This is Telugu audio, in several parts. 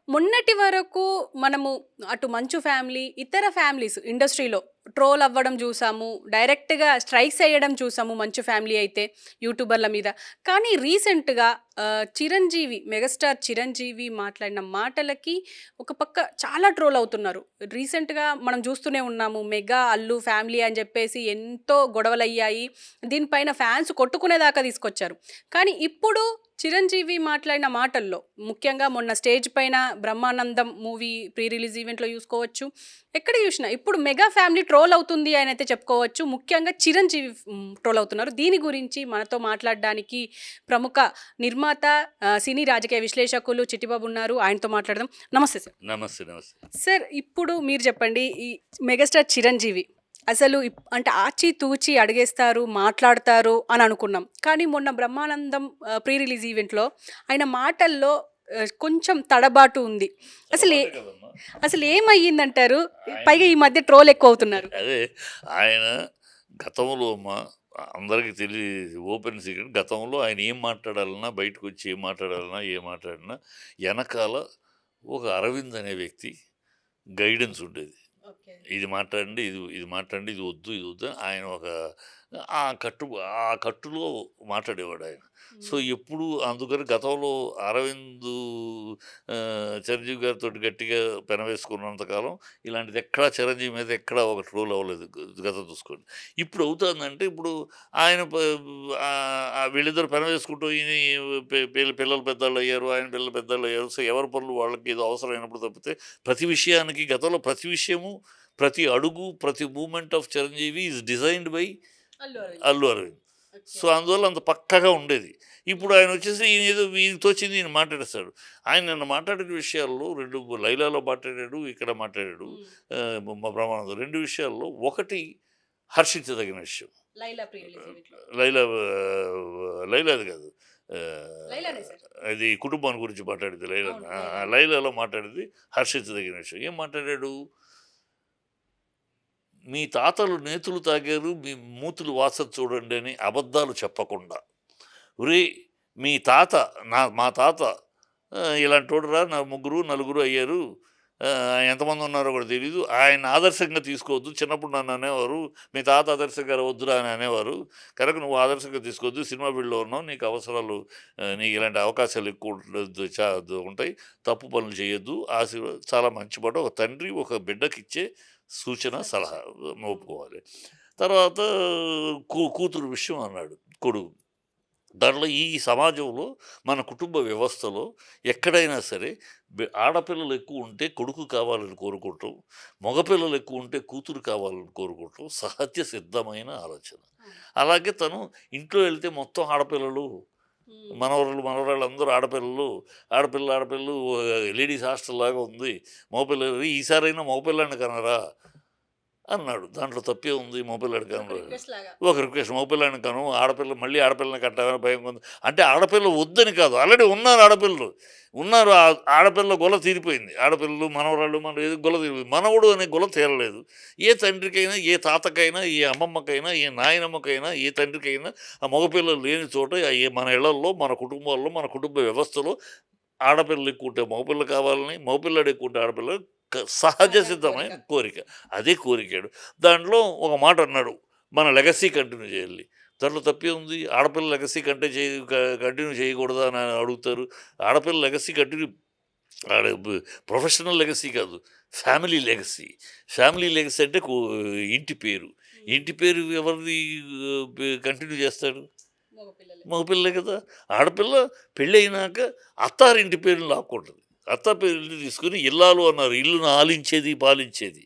మొన్నటి వరకు మనము అటు మంచు ఫ్యామిలీ, ఇతర ఫ్యామిలీస్ ఇండస్ట్రీలో ట్రోల్ అవ్వడం చూసాము. డైరెక్ట్‌గా స్ట్రైక్స్ ఎయడం చూసాము మంచు ఫ్యామిలీ అయితే యూట్యూబర్ల మీద. కానీ రీసెంట్‌గా చిరంజీవి, మెగాస్టార్ చిరంజీవి మాట్లాడిన మాటలకి ఒక పక్క చాలా ట్రోల్ అవుతున్నారు. రీసెంట్‌గా మనం చూస్తూనే ఉన్నాము. మెగా, అల్లు ఫ్యామిలీ అని చెప్పేసి ఎంతో గొడవలయ్యాయి. దీనిపైన ఫ్యాన్స్ కొట్టుకునేదాకా తీసుకొచ్చారు. కానీ ఇప్పుడు చిరంజీవి మాట్లాడిన మాటల్లో ముఖ్యంగా మొన్న స్టేజ్ పైన బ్రహ్మానందం మూవీ ప్రీ రిలీజ్ ఈవెంట్లో చూసుకోవచ్చు. ఎక్కడ చూసినా ఇప్పుడు మెగా ఫ్యామిలీ ట్రోల్ అవుతుంది అని అయితే చెప్పుకోవచ్చు. ముఖ్యంగా చిరంజీవి ట్రోల్ అవుతున్నారు. దీని గురించి మనతో మాట్లాడడానికి ప్రముఖ నిర్మాత, సినీ రాజకీయ విశ్లేషకులు చిట్టిబాబు ఉన్నారు. ఆయనతో మాట్లాడదాం. నమస్తే సార్. నమస్తే. నమస్తే. సార్, ఇప్పుడు మీరు చెప్పండి, ఈ మెగాస్టార్ చిరంజీవి అసలు అంటే ఆచితూచి అడిగేస్తారు, మాట్లాడతారు అని అనుకున్నాం. కానీ మొన్న బ్రహ్మానందం ప్రీ రిలీజ్ ఈవెంట్‌లో ఆయన మాటల్లో కొంచెం తడబాటు ఉంది. అసలు ఏ అసలు ఏమయ్యిందంటారు? పైగా ఈ మధ్య ట్రోల్ ఎక్కువవుతున్నారు. అదే ఆయన గతంలో అందరికీ ఓపెన్ సీక్రెట్. గతంలో ఆయన ఏం మాట్లాడాలన్నా, బయటకు వచ్చి ఏం మాట్లాడినా వెనకాల ఒక అరవింద్ అనే వ్యక్తి గైడెన్స్ ఉండేది. ఇది మాట్లాడండి, ఇది మాట్లాడండి, ఇది వద్దు, ఇది వద్దు అని ఆయన ఒక ఆ కట్టులో మాట్లాడేవాడు ఆయన. సో ఎప్పుడు అందుకని గతంలో అరవింద్ చిరంజీవి గారితో గట్టిగా పెనవేసుకున్నంతకాలం ఇలాంటిది ఎక్కడా చిరంజీవి మీద ఎక్కడా ఒక ట్రోల్ అవ్వలేదు గతం చూసుకోండి. ఇప్పుడు అవుతుందంటే ఇప్పుడు ఆయన వీళ్ళిద్దరు పెనవేసుకుంటూ ఈయన పిల్లలు పెద్దవాళ్ళు అయ్యారు, ఆయన పిల్లలు పెద్దవాళ్ళు అయ్యారు. సో ఎవరి పనులు వాళ్ళకి ఏదో అవసరమైనప్పుడు తప్పితే ప్రతి విషయానికి గతంలో ప్రతి విషయము, ప్రతి అడుగు, ప్రతి moment of Chiranjeevi is designed by Allu Aravind. So అందువల్ల అంత పక్కగా ఉండేది. ఇప్పుడు ఆయన వచ్చేసి ఈయన ఏదో ఈయనతో వచ్చింది ఈయన మాట్లాడేస్తాడు. ఆయన నిన్న మాట్లాడిన విషయాల్లో రెండు, లైలాలో మాట్లాడాడు, ఇక్కడ మాట్లాడాడు మా బ్రహ్మానందం. రెండు విషయాల్లో ఒకటి హర్షించదగిన విషయం. లైలా లైలాది కాదు, అది కుటుంబాన్ని గురించి మాట్లాడింది లైలా. లైలాలో మాట్లాడేది హర్షించదగిన విషయం. ఏం మాట్లాడాడు? మీ తాతలు నేతులు తాగారు, మీ మూతులు వాసన చూడండి అని అబద్ధాలు చెప్పకుండా, మీ తాత మా తాత ఇలాంటోడురా, నా ముగ్గురు నలుగురు అయ్యారు, ఎంతమంది ఉన్నారో కూడా తెలీదు, ఆయన ఆదర్శంగా తీసుకోవద్దు. చిన్నప్పుడు నన్ను అనేవారు మీ తాత ఆదర్శంగా వద్దురా అని అనేవారు, కనుక నువ్వు ఆదర్శంగా తీసుకోవద్దు, సినిమా ఫీల్డ్లో ఉన్నావు, నీకు అవసరాలు, నీకు ఇలాంటి అవకాశాలు ఎక్కువ ఉంటాయి, తప్పు పనులు చేయొద్దు, చాలా మంచి మాట ఒక తండ్రి ఒక బిడ్డకి ఇచ్చే సూచన, సలహా ఒప్పుకోవాలి. తర్వాత కూతురు విషయం అన్నాడు, కొడుకు. దాంట్లో ఈ సమాజంలో మన కుటుంబ వ్యవస్థలో ఎక్కడైనా సరే ఆడపిల్లలు ఎక్కువ ఉంటే కొడుకు కావాలని కోరుకుంటాం, మగపిల్లలు ఎక్కువ ఉంటే కూతురు కావాలని కోరుకుంటాం, సహజ సిద్ధమైన ఆలోచన. అలాగే తను ఇంట్లో వెళ్తే మొత్తం ఆడపిల్లలు, మనవరాళ్ళు అందరూ ఆడపిల్లలు లేడీస్ హాస్టల్ లాగా ఉంది, మగపిల్లలు ఈసారైనా మగపిల్లాన్ని కనరా అన్నాడు. దాంట్లో తప్పే ఉంది, మగపిల్లాడి కను ఒక రిక్వెస్ట్, మగపిల్లాడిని కను, మళ్ళీ ఆడపిల్లని కట్టాలని భయం ఉంది అంటే ఆడపిల్ల వద్దని కాదు, ఆల్రెడీ ఉన్నారు ఆడపిల్ల గొల తీరిపోయింది. ఆడపిల్లలు మనవరాళ్ళు గొల తీరిపోయింది, మనవడు అనే గొల తీరలేదు. ఏ తండ్రికైనా, ఏ తాతకైనా, ఏ అమ్మమ్మకైనా, ఏ నాయనమ్మకైనా, ఏ తండ్రికైనా ఆ మగపిల్లలు లేని చోట మన ఇళ్లల్లో, మన కుటుంబాల్లో, మన కుటుంబ వ్యవస్థలో ఆడపిల్లలు ఎక్కువ ఉంటే మగపిల్ల కావాలని, మగపిల్లాడు ఎక్కువ ఉంటే ఆడపిల్ల సహజ సిద్ధమైన కోరిక. అదే కోరికాడు. దాంట్లో ఒక మాట అన్నాడు, మన లెగసీ కంటిన్యూ చేయాలి. దాంట్లో తప్పే ఉంది. ఆడపిల్ల లెగసీ కంటిన్యూ చేయకూడదా అని అడుగుతారు. ఆడపిల్ల లెగసీ కంటిన్యూ, ప్రొఫెషనల్ లెగసీ కాదు, ఫ్యామిలీ లెగసీ. ఫ్యామిలీ లెగసీ అంటే ఇంటి పేరు. ఇంటి పేరు ఎవరిది కంటిన్యూ చేస్తాడు? మగపిల్లే కదా. ఆడపిల్ల పెళ్ళి అయినాక అత్తారింటి పేరుని లాక్కుంటుంది. అత్త పేరు తీసుకుని ఇల్లాలు అన్నారు, ఇల్లును ఆలించేది పాలించేది.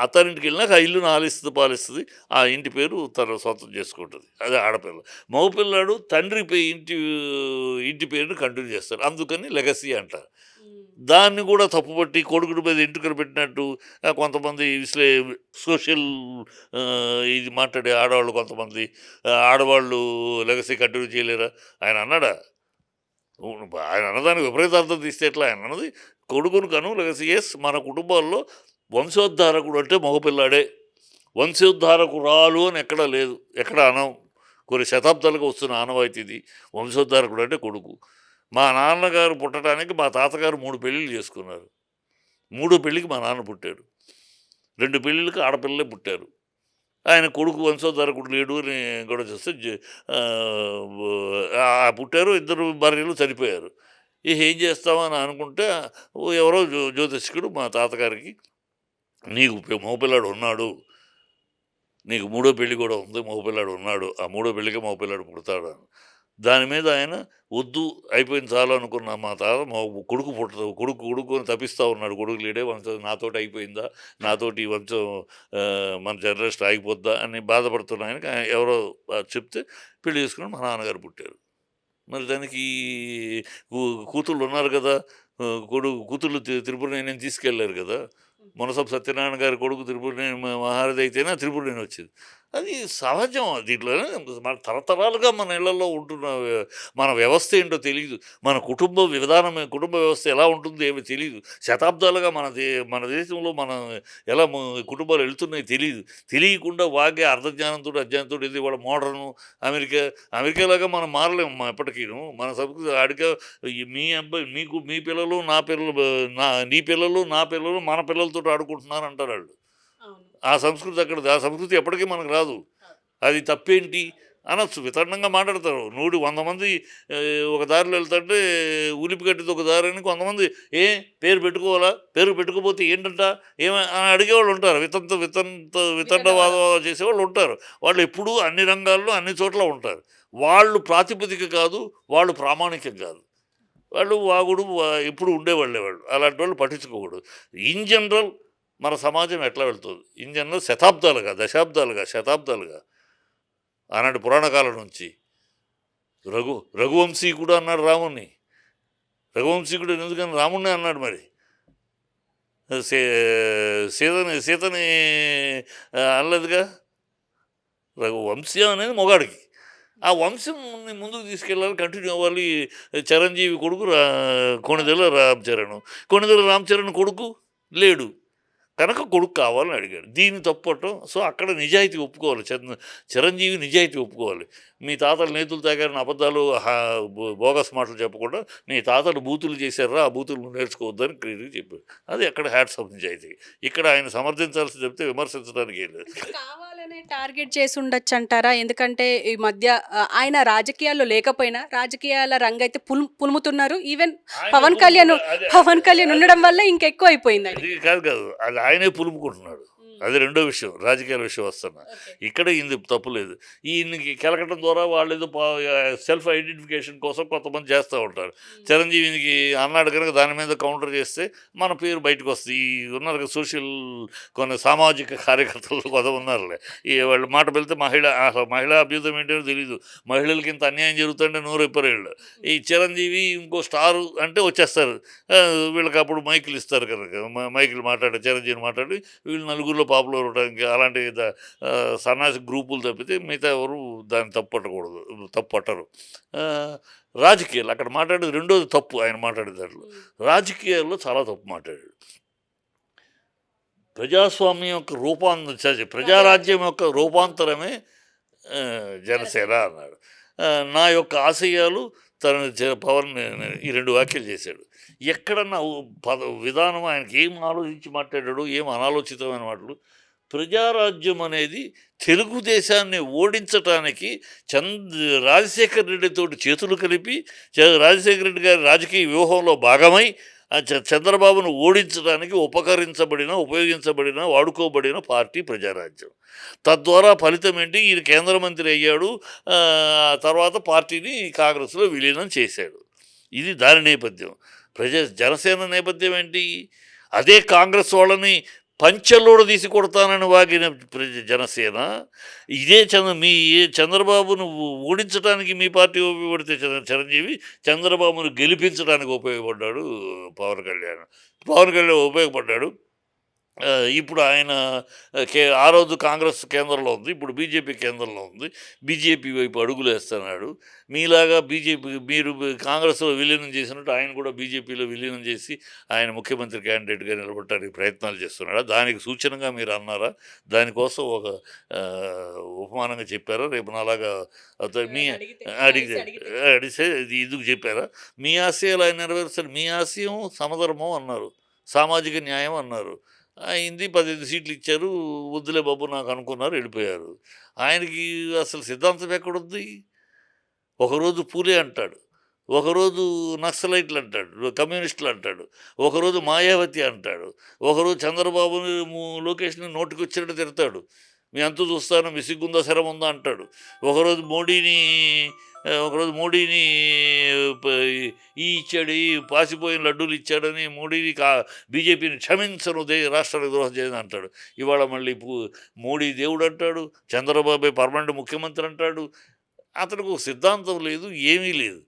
అత్తారింటికి వెళ్ళినాక ఆ ఇల్లును ఆలిస్తుంది పాలిస్తుంది, ఆ ఇంటి పేరు తన సొంతం చేసుకుంటుంది. అదే ఆడపిల్ల. మగపిల్లాడు తండ్రి ఇంటి పేరుని కంటిన్యూ చేస్తారు, అందుకని లెగసీ అంటారు. దాన్ని కూడా తప్పుపట్టి కొడుకుడి మీద ఎంటుకలు పెట్టినట్టు కొంతమంది సోషల్ ఇది మాట్లాడే ఆడవాళ్ళు, కొంతమంది ఆడవాళ్ళు లెగసీ కంటిన్యూ చేయలేరా ఆయన అన్నాడా? ఆయన అన్నదానికి విపరీతార్థం తీస్తే ఎట్లా? ఆయన అన్నది కొడుకును కను లెగసీ. మన కుటుంబాల్లో వంశోద్ధారకుడు అంటే మగపిల్లాడే, వంశోద్ధారకురాలు అని ఎక్కడా లేదు, ఎక్కడ అనం. కొన్ని శతాబ్దాలుగా వస్తున్న ఆనవాయితీది. వంశోద్ధారకుడు అంటే కొడుకు. మా నాన్నగారు పుట్టడానికి మా తాతగారు 3 పెళ్ళిళ్ళు చేసుకున్నారు. మూడో పెళ్ళికి మా నాన్న పుట్టాడు. 2 పెళ్ళిళ్ళకి ఆడపిల్లలే పుట్టారు. ఆయన కొడుకు వంశోద్ధారకుడు లేడు అని గొడవ చేస్తే పుట్టారు. 2 భార్యలు చనిపోయారు. ఇక ఏం చేస్తామని అనుకుంటే ఎవరో జ్యోతిష్కుడు మా తాతగారికి, "నీకు మగపిల్లాడు ఉన్నాడు. నీకు మూడో పెళ్ళి కూడా ఉంది. మగపిల్లాడు ఉన్నాడు. ఆ మూడో పెళ్ళికి మగపిల్లాడు పుడతాడు" అని. దాని మీద ఆయన వద్దు, అయిపోయింది చాలు అనుకున్న మా తాత కొడుకు పుట్టదు, కొడుకు అని తపిస్తూ ఉన్నాడు. కొడుకు లేడే వంశం నాతోటి అయిపోయిందా, నాతోటి ఈ వంశం మన జనరేషన్ ఆగిపోద్దా అని బాధపడుతున్న ఆయనకి ఎవరో చెప్తే పెళ్లి చేసుకుని మా నాన్నగారు పుట్టారు. మరి దానికి కూతుళ్ళు ఉన్నారు కదా, కూతుళ్ళు త్రిపురనేని తీసుకెళ్ళారు కదా. మునసబు సత్యనారాయణ గారి కొడుకు త్రిపురనేని మహారథి అయితేనే త్రిపురనేని వచ్చింది. అది సహజం. దీంట్లో మన తరతరాలుగా మన ఇళ్లలో ఉంటున్న మన వ్యవస్థ ఏంటో తెలియదు. మన కుటుంబ వ్యవస్థ ఎలా ఉంటుందో ఏమీ తెలీదు. శతాబ్దాలుగా మన దేశంలో ఎలా కుటుంబాలు వెళ్తున్నాయి తెలీదు. తెలియకుండా వాగే అర్ధజ్ఞానంతో అజ్ఞానంతో ఇది ఇవాళ మోడర్ను అమెరికాలాగా మనం మారలేము ఎప్పటికీను. మన సంస్కృతి ఆడిగా మీ అబ్బాయి మీ పిల్లలు నా పిల్లలు నీ పిల్లలు నా పిల్లలు మన పిల్లలతో ఆడుకుంటున్నారు అంటారు వాళ్ళు. ఆ సంస్కృతి అక్కడిది. ఆ సంస్కృతి ఎప్పటికీ మనకు రాదు. అది తప్పేంటి అనొచ్చు. వితరణంగా మాట్లాడతారు. 100 మంది ఒక దారిలో వెళ్తుంటే ఉలిపిగట్టిది ఒక దారి అని కొంతమంది పేరు పెట్టుకోవాలా, పేరు పెట్టుకోపోతే ఏంటంట అని అడిగేవాళ్ళు ఉంటారు. వితండవాదం చేసేవాళ్ళు ఉంటారు. వాళ్ళు ఎప్పుడూ అన్ని రంగాల్లో అన్ని చోట్ల ఉంటారు. వాళ్ళు ప్రాతిపదిక కాదు, వాళ్ళు ప్రామాణికం కాదు. వాళ్ళు వాగుడు ఎప్పుడు ఉండేవాళ్ళే వాళ్ళు. అలాంటి వాళ్ళు పట్టించుకోకూడదు. ఇన్ జనరల్ మన సమాజం ఎట్లా వెళ్తుంది ఇన్ జనరల్ శతాబ్దాలుగా ఆనాటి పురాణకాలం నుంచి రఘువంశీకుడు అన్నాడు రాముణ్ణి. రఘువంశీకుడు ఎందుకని రాముణ్ణి అన్నాడు. మరి సీతని అనలేదుగా. రఘువంశీ అనేది మొగాడికి. ఆ వంశంని ముందుకు తీసుకెళ్ళాలి, కంటిన్యూ అవ్వాలి. చిరంజీవి కొడుకు కొణిదెల రామచరణ్ కొడుకు లేడు కనుక కొడుకు కావాలని అడిగాడు. దీన్ని తప్పటం. సో అక్కడ నిజాయితీ ఒప్పుకోవాలి. చిరంజీవి నిజాయితీ ఒప్పుకోవాలి. మీ తాతలు నేతులు తాగారని అబద్ధాలు బోగస్ మాటలు చెప్పకుండా నీ తాతలు బూతులు చేశారా, ఆ బూతులు నేర్చుకోవద్దని క్లియర్గా చెప్పాడు. అది అక్కడ హ్యాట్స్ ఆఫ్ నిజాయితీ. ఇక్కడ ఆయన సమర్థించాల్సి చెప్తే విమర్శించడానికి ఏం లేదు. కావాలనే టార్గెట్ చేసి ఉండొచ్చు అంటారా? ఎందుకంటే ఈ మధ్య ఆయన రాజకీయాల్లో లేకపోయినా రాజకీయాల రంగు అయితే పులుముతున్నారు. ఈవెన్ పవన్ కళ్యాణ్ ఉండడం వల్ల ఇంకెక్కువ అయిపోయింది. అది కాదు అది ఆయనే పులుముకుంటున్నాడు. అది రెండో విషయం. రాజకీయాల విషయం వస్తున్నా. ఇక్కడ ఇంది తప్పులేదు. ఈయనకి కెలకటం ద్వారా వాళ్ళు ఏదో సెల్ఫ్ ఐడెంటిఫికేషన్ కోసం కొంతమంది చేస్తూ ఉంటారు. చిరంజీవికి అన్నాడు కనుక దాని మీద కౌంటర్ చేస్తే మన పేరు బయటకు వస్తుంది. ఈ ఉన్నారు కదా కొన్ని సామాజిక కార్యకర్తలు కొంత ఉన్నారులే. వాళ్ళు మాట వెళ్తే మహిళా అభ్యుదయం ఏంటో తెలియదు. మహిళలకి ఇంత అన్యాయం జరుగుతుంటే నోరు ఎప్పరేళ్ళు. ఈ చిరంజీవి ఇంకో స్టారు అంటే వచ్చేస్తారు. వీళ్ళకి అప్పుడు మైకులు ఇస్తారు కనుక మైకులు చిరంజీవిని మాట్లాడి వీళ్ళు నలుగురిలో పాపులర్ అవడానికి అలాంటి సన్నాసి గ్రూపులు తప్పితే మిగతా ఎవరు దాన్ని తప్పట్టరు. రాజకీయాలు అక్కడ మాట్లాడేది రెండోది తప్పు. ఆయన మాట్లాడే దాంట్లో రాజకీయాల్లో చాలా తప్పు మాట్లాడాడు. ప్రజాస్వామ్యం యొక్క ప్రజారాజ్యం యొక్క రూపాంతరమే జనసేన అన్నాడు. నా యొక్క ఆశయాలు పవన్ ఈ 2 వ్యాఖ్యలు చేశాడు. ఎక్కడన్నా విధానం ఆయనకి ఏం ఆలోచించి మాట్లాడాడు, ఏం అనాలోచితమైన మాటలు. ప్రజారాజ్యం అనేది తెలుగుదేశాన్ని ఓడించటానికి రాజశేఖర రెడ్డితోటి చేతులు కలిపి రాజశేఖర రెడ్డి గారి రాజకీయ వ్యూహంలో భాగమై చంద్రబాబును ఓడించడానికి ఉపయోగించబడిన వాడుకోబడిన పార్టీ ప్రజారాజ్యం. తద్వారా ఫలితం ఏంటి? ఈయన కేంద్ర మంత్రి అయ్యాడు. తర్వాత పార్టీని కాంగ్రెస్లో విలీనం చేశాడు. ఇది దాని నేపథ్యం. జనసేన నేపథ్యం ఏంటి? అదే కాంగ్రెస్ వాళ్ళని పంచెల్లోడు తీసి కొడతానని వాగిన జనసేన ఇదే చంద్రబాబును ఓడించడానికి మీ పార్టీ ఉపయోగపడితే చిరంజీవి చంద్రబాబును గెలిపించడానికి ఉపయోగపడ్డాడు. పవన్ కళ్యాణ్ ఉపయోగపడ్డాడు. ఇప్పుడు ఆయన ఆ రోజు కాంగ్రెస్ కేంద్రంలో ఉంది. ఇప్పుడు బీజేపీ కేంద్రంలో ఉంది. బీజేపీ వైపు అడుగులేస్తున్నాడు. మీలాగా బీజేపీ మీరు కాంగ్రెస్‌లో విలీనం చేసినట్టు ఆయన కూడా బీజేపీలో విలీనం చేసి ఆయన ముఖ్యమంత్రి క్యాండిడేట్‌గా నిలబడటానికి ప్రయత్నాలు చేస్తున్నాడా? దానికి సూచనగా మీరు అన్నారా? దానికోసం ఒక ఉపమానంగా చెప్పారా? రేపు నాలాగా మీ అడిగితే అడిగితే ఇది ఇందుకు చెప్పారా? మీ ఆశయాలు ఆయన నెరవేరుస్తారు. మీ ఆశయం సమధర్మం అన్నారు. సామాజిక న్యాయం అన్నారు. అయింది 15 సీట్లు ఇచ్చారు. వద్దులే బాబు నాకు అనుకున్నారు వెళ్ళిపోయారు. ఆయనకి అసలు సిద్ధాంతం ఎక్కడుంది? ఒకరోజు పూలే అంటాడు. ఒకరోజు నక్సలైట్లు అంటాడు. కమ్యూనిస్టులు అంటాడు. ఒకరోజు మాయావతి అంటాడు. ఒకరోజు చంద్రబాబుని లోకేష్‌ని నోటికొచ్చినట్టు తిడతాడు. మీ అంతు చూస్తాను మీ సిగ్గుందా శరముందా అంటాడు. ఒకరోజు మోడీని ఒకరోజు మోడీని ప ఇచ్చాడు, ఈ పాసిపోయిన లడ్డూలు ఇచ్చాడని మోడీని బీజేపీని క్షమించను రాష్ట్రానికి ద్రోహం చేయదని అంటాడు. ఇవాళ మళ్ళీ మోడీ దేవుడు అంటాడు. చంద్రబాబే పర్మనెంట్ ముఖ్యమంత్రి అంటాడు. అతనికి ఒక సిద్ధాంతం లేదు, ఏమీ లేదు.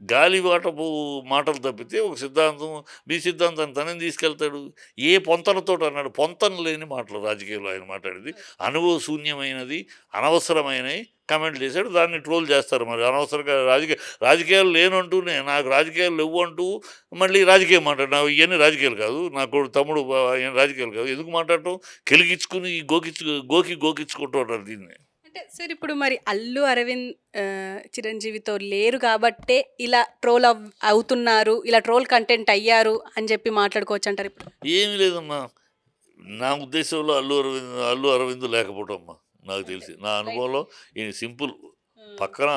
గాలివాటపు మాటలు తప్పితే ఒక సిద్ధాంతం, మీ సిద్ధాంతాన్ని తనేం తీసుకెళ్తాడు? ఏ పొంతనతోటి అన్నాడు? పొంతన లేని మాటలు రాజకీయంలో ఆయన మాట్లాడేది. అనుభవశూన్యమైనది, అనవసరమైనవి కామెంట్లు చేశాడు. దాన్ని ట్రోల్ చేస్తారు మరి అనవసరంగా రాజకీయాలు లేనంటూనే నాకు రాజకీయాలు లేవు అంటూ మళ్ళీ రాజకీయం మాట్లాడు. నా ఇవన్నీ రాజకీయాలు కాదు, నాకు తమ్ముడు ఆయన రాజకీయాలు కాదు. ఎందుకు మాట్లాడటం? కెలిగించుకుని గోకించుకుంటూ ఉంటారు దీన్ని. అంటే సార్ ఇప్పుడు మరి అల్లు అరవింద్ చిరంజీవితో లేరు కాబట్టే ఇలా ట్రోల్ అవుతున్నారు, ఇలా ట్రోల్ కంటెంట్ అయ్యారు అని చెప్పి మాట్లాడుకోవచ్చు అంటారు ఇప్పుడు? ఏమీ లేదమ్మా. నా ఉద్దేశంలో అల్లు అరవింద్ లేకపోవటం అమ్మా. నాకు తెలిసి నా అనుభవంలో ఈయన సింపుల్. పక్కన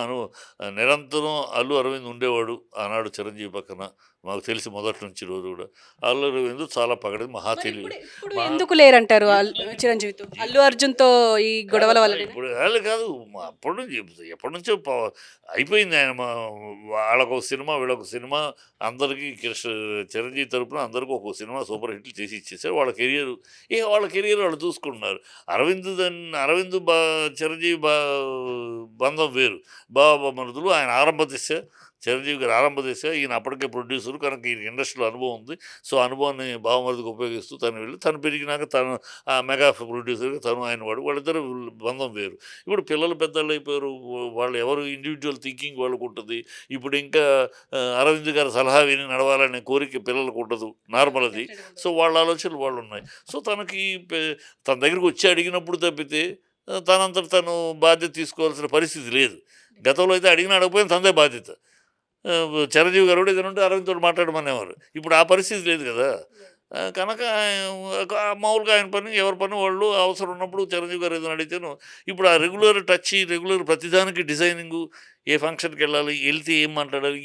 నిరంతరం అల్లు అరవింద్ ఉండేవాడు ఆనాడు చిరంజీవి పక్కన. మాకు తెలిసి మొదటి నుంచి రోజు కూడా అల్లు అరవింద్ చాలా పగడది, మహా మరి తెలివి. ఇప్పుడు ఎందుకు లేరంటారు చిరంజీవితో? అల్లు అర్జున్తో ఈ గొడవల వల్ల ఇప్పుడు వాళ్ళు కాదు, అప్పటి నుంచి ఎప్పటి నుంచో అయిపోయింది ఆయన. వాళ్ళకు ఒక సినిమా, వీళ్ళొక సినిమా, అందరికీ చిరంజీవి తరపున అందరికీ ఒక్కొక్క సినిమా సూపర్ హిట్లు చేసి ఇచ్చేసారు. వాళ్ళ కెరియర్ వాళ్ళు చూసుకుంటున్నారు. అరవింద్ చిరంజీవి బంధం వేరు. మరుదులు ఆయన ఆరంభ దిశ, చిరంజీవి గారు ఆరంభ దిశ. ఈయన అప్పటికే ప్రొడ్యూసర్ కనుక ఈయన ఇండస్ట్రీలో అనుభవం ఉంది. సో అనుభవాన్ని బావమరిదికి ఉపయోగిస్తూ తను పెరిగినాక తను ఆ మెగా ప్రొడ్యూసర్గా తను ఆయన వాళ్ళిద్దరు బంధం వేరు. ఇప్పుడు పిల్లలు పెద్దలు అయిపోయారు. వాళ్ళు ఎవరు ఇండివిజువల్ థింకింగ్ వాళ్ళకు ఉంటుంది. ఇప్పుడు ఇంకా అరవింద్ గారి సలహా విని నడవాలనే కోరిక పిల్లలకు ఉండదు, నార్మల్ అది. సో వాళ్ళ ఆలోచనలు వాళ్ళు ఉన్నాయి. సో తన దగ్గరికి వచ్చి అడిగినప్పుడు తప్పితే తనంతట తను బాధ్యత తీసుకోవాల్సిన పరిస్థితి లేదు. గతంలో అయితే అడగకపోయినా తనదే బాధ్యత. చిరంజీవి గారు కూడా ఏదైనా ఉంటే అరవింద్తో మాట్లాడమనేవారు. ఇప్పుడు ఆ పరిస్థితి లేదు కదా. కనుక మామూలుగా ఆయన పని, ఎవరి పని వాళ్ళు అవసరం ఉన్నప్పుడు చిరంజీవి గారు ఏదైనా అడిగితేను. ఇప్పుడు ఆ రెగ్యులర్ ప్రతిదానికి డిజైనింగు, ఏ ఫంక్షన్కి వెళ్ళాలి, వెళ్తే ఏం మాట్లాడాలి,